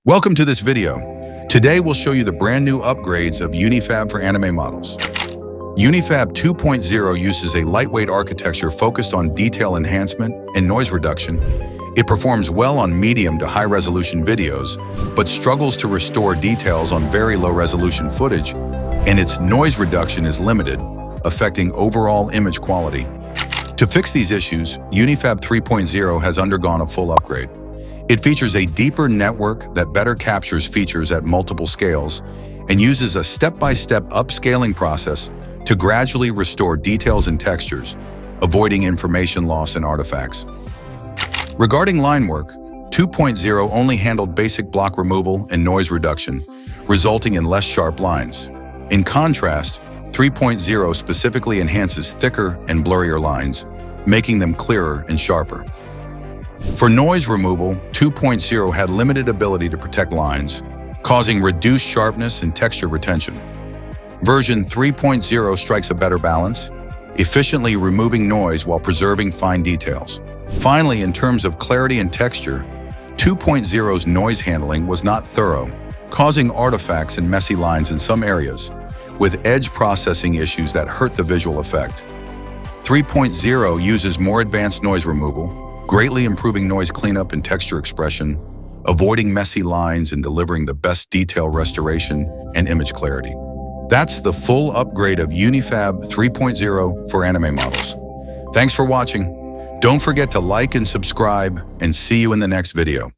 Welcome to this video. Today we'll show you the brand new upgrades of UniFab for anime models. UniFab 2.0 uses a lightweight architecture focused on detail enhancement and noise reduction. It performs well on medium to high resolution videos, but struggles to restore details on very low resolution footage, and its noise reduction is limited, affecting overall image quality. To fix these issues, UniFab 3.0 has undergone a full upgrade. It features a deeper network that better captures features at multiple scales and uses a step-by-step upscaling process to gradually restore details and textures, avoiding information loss and artifacts. Regarding line work, 2.0 only handled basic block removal and noise reduction, resulting in less sharp lines. In contrast, 3.0 specifically enhances thicker and blurrier lines, making them clearer and sharper. For noise removal, 2.0 had limited ability to protect lines, causing reduced sharpness and texture retention. Version 3.0 strikes a better balance, efficiently removing noise while preserving fine details. Finally, in terms of clarity and texture, 2.0's noise handling was not thorough, causing artifacts and messy lines in some areas, with edge processing issues that hurt the visual effect. 3.0 uses more advanced noise removal, greatly improving noise cleanup and texture expression, avoiding messy lines and delivering the best detail restoration and image clarity. That's the full upgrade of UniFab 3.0 for anime models. Thanks for watching. Don't forget to like and subscribe, and see you in the next video.